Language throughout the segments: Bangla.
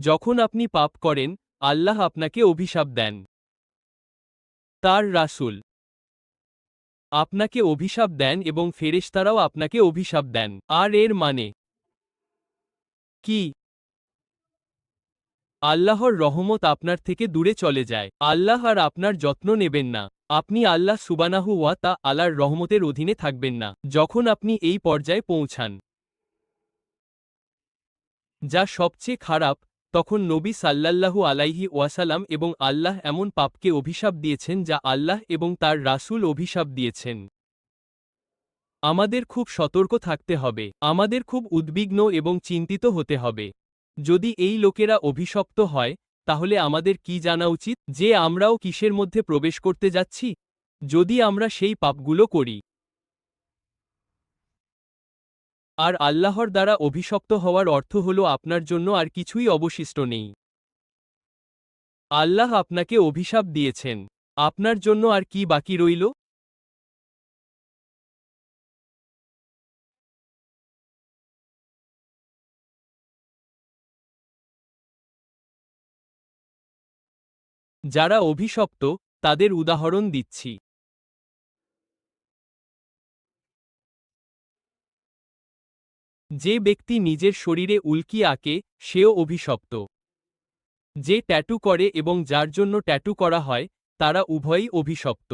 যখন আপনি পাপ করেন, আল্লাহ আপনাকে অভিশাপ দেন। তার রাসূল আপনাকে অভিশাপ দেন এবং ফেরেশতারাও আপনাকে অভিশাপ দেন। আর এর মানে কি? আল্লাহর রহমত আপনার থেকে দূরে চলে যায়। আল্লাহ আর আপনার যত্ন নেবেন না। আপনি আল্লাহ সুবহানাহু ওয়া তাআলার রহমতের অধীনে থাকবেন না। যখন আপনি এই পর্যায়ে পৌঁছান, যা সবচেয়ে খারাপ, তখন নবী সাল্লাল্লাহু আলাইহি ওয়াসাল্লাম এবং আল্লাহ এমন পাপকে অভিশাপ দিয়েছেন যা আল্লাহ এবং তার রাসূল অভিশাপ দিয়েছেন। আমাদের খুব সতর্ক থাকতে হবে। আমাদের খুব উদ্বিগ্ন এবং চিন্তিত হতে হবে। যদি এই লোকেরা অভিশপ্ত হয়, তাহলে আমাদের কি জানা উচিত? যে আমরাও কিসের মধ্যে প্রবেশ করতে যাচ্ছি? যদি আমরা সেই পাপগুলো করি। আর আল্লাহর দ্বারা অভিশপ্ত হওয়ার অর্থ হল আপনার জন্য আর কিছুই অবশিষ্ট নেই। আল্লাহ আপনাকে অভিশাপ দিয়েছেন। আপনার জন্য আর কি বাকি রইল? যারা অভিশপ্ত, তাদের উদাহরণ দিচ্ছি। যে ব্যক্তি নিজের শরীরে উল্কি আঁকে, সেও অভিশপ্ত। যে ট্যাটু করে এবং যার জন্য ট্যাটু করা হয়, তারা উভয়ই অভিশপ্ত।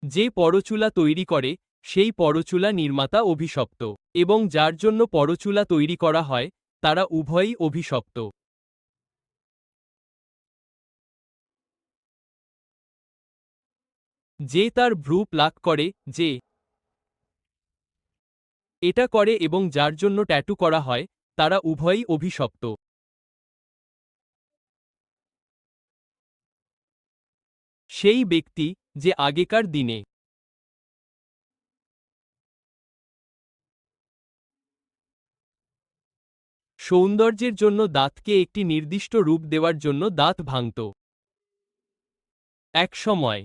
যে পরচুলা তৈরি করে, সেই পরচুলা নির্মাতা অভিশপ্ত। এবং যার জন্য পরচুলা তৈরি করা হয়, তারা উভয়ই অভিশপ্ত। যে তার ভ্রু প্লাক করে, যে এটা করে এবং যার জন্য ট্যাটু করা হয়, তারা উভয়ই অভিশপ্ত। সেই ব্যক্তি, যে আগেকার দিনে সৌন্দর্যের জন্য দাঁতকে একটি নির্দিষ্ট রূপ দেওয়ার জন্য দাঁত ভাঙত। এক সময়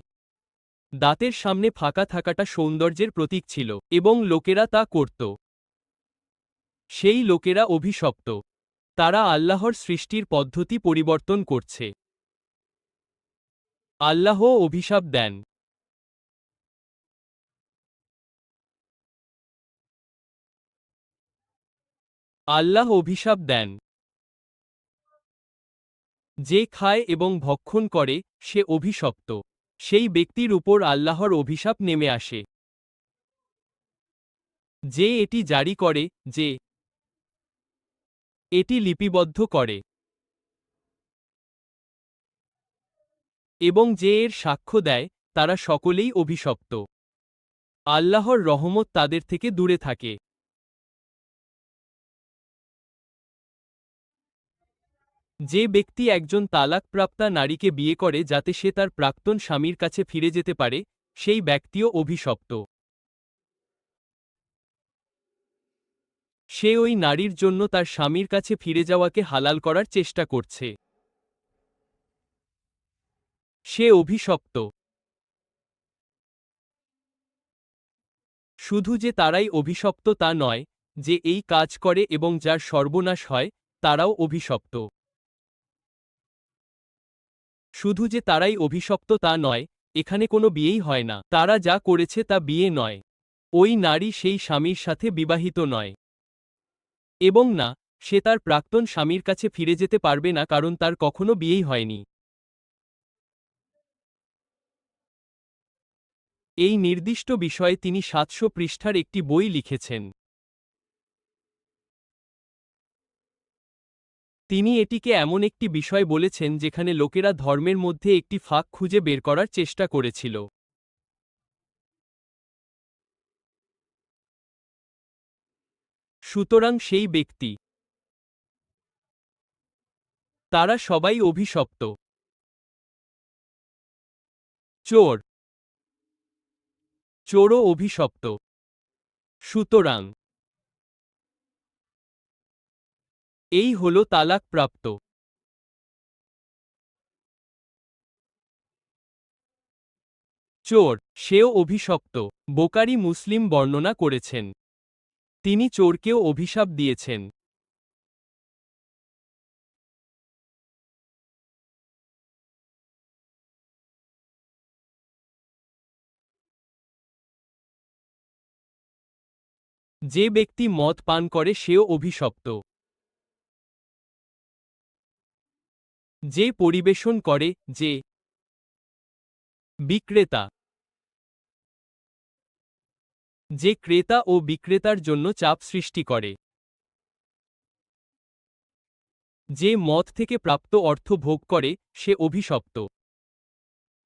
দাঁতের সামনে ফাঁকা থাকাটা সৌন্দর্যের প্রতীক ছিল, এবং লোকেরা তা করত। সেই লোকেরা অভিশপ্ত। তারা আল্লাহর সৃষ্টির পদ্ধতি পরিবর্তন করছে। আল্লাহও অভিশাপ দেন। আল্লাহ অভিশাপ দেন। যে খায় এবং ভক্ষণ করে, সে অভিশপ্ত। সেই ব্যক্তির উপর আল্লাহর অভিশাপ নেমে আসে। যে এটি জারি করে, যে এটি লিপিবদ্ধ করে, এবং যে এর সাক্ষ্য দেয়, তারা সকলেই অভিশপ্ত। আল্লাহর রহমত তাদের থেকে দূরে থাকে। যে ব্যক্তি একজন তালাকপ্রাপ্তা নারীকে বিয়ে করে যাতে সে তার প্রাক্তন স্বামীর কাছে ফিরে যেতে পারে, সেই ব্যক্তিও অভিশপ্ত। সে ওই নারীর জন্য তার স্বামীর কাছে ফিরে যাওয়াকে হালাল করার চেষ্টা করছে। সে অভিশপ্ত। শুধু যে তারাই অভিশপ্ত তা নয়, যে এই কাজ করে এবং যার সর্বনাশ হয়, তারাও অভিশপ্ত। শুধু যে তারাই অভিশপ্ত তা নয়, এখানে কোনো বিয়েই হয় না। তারা যা করেছে তা বিয়ে নয়। ওই নারী সেই স্বামীর সাথে বিবাহিত নয়। এবং না, সে তার প্রাক্তন স্বামীর কাছে ফিরে যেতে পারবে না কারণ তার কখনো বিয়েই হয়নি। এই নির্দিষ্ট বিষয়ে তিনি ৭০০ পৃষ্ঠার একটি বই লিখেছেন। তিনি এটিকে এমন একটি বিষয় বলেছেন যেখানে লোকেরা ধর্মের মধ্যে একটি ফাঁক খুঁজে বের করার চেষ্টা করেছিল। সুতরাং সেই ব্যক্তি, তারা সবাই অভিশপ্ত। চোর, চোরও অভিশপ্ত। সুতরাং এই হল তালাকপ্রাপ্ত। চোর, সেও অভিশপ্ত। বোকারি মুসলিম বর্ণনা করেছেন। তিনি চোরকেও অভিশাপ দিয়েছেন। যে ব্যক্তি মদ পান করে সেও অভিশপ্ত। যে পরিবেশন করে, যে বিক্রেতা, যে ক্রেতা ও বিক্রেতার জন্য চাপ সৃষ্টি করে, যে মদ থেকে প্রাপ্ত অর্থ ভোগ করে, সে অভিশপ্ত।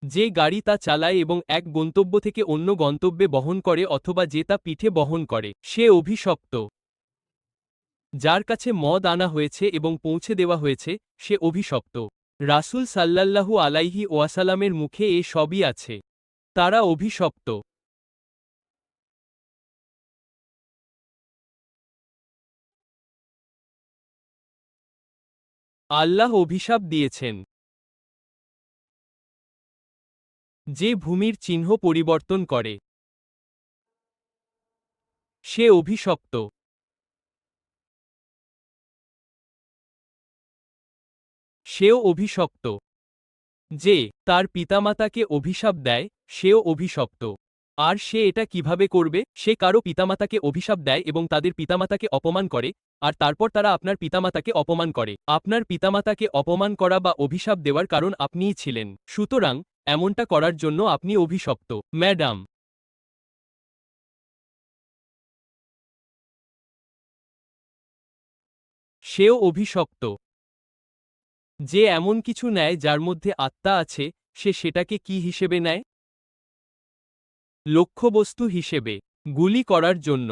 যে গাড়ি তা চালায় এবং এক গন্তব্য থেকে অন্য গন্তব্যে বহন করে অথবা যে তা পিঠে বহন করে, সে অভিশপ্ত। যার কাছে মদ আনা হয়েছে এবং পৌঁছে দেওয়া হয়েছে, সে অভিশপ্ত। রাসূল সাল্লাল্লাহু আলাইহি ওয়াসাল্লামের মুখে এ সবই আছে। তারা অভিশপ্ত। আল্লাহ অভিশাপ দিয়েছেন। যে ভূমির চিহ্ন পরিবর্তন করে, সে অভিশপ্ত। সেও অভিশপ্ত। যে তার পিতামাতাকে অভিশাপ দেয়, সেও অভিশপ্ত। আর সে এটা কিভাবে করবে? সে কারো পিতামাতাকে অভিশাপ দেয় এবং তাদের পিতামাতাকে অপমান করে, আর তারপর তারা আপনার পিতামাতাকে অপমান করে। আপনার পিতামাতাকে অপমান করা বা অভিশাপ দেওয়ার কারণ আপনিই ছিলেন। সুতরাং, এমনটা করার জন্য আপনি অভিশপ্ত, ম্যাডাম। সেও অভিশপ্ত। যে এমন কিছু নেয় যার মধ্যে আত্মা আছে, সে সেটাকে কি হিসেবে নেয়? লক্ষ্যবস্তু হিসেবে। গুলি করার জন্য।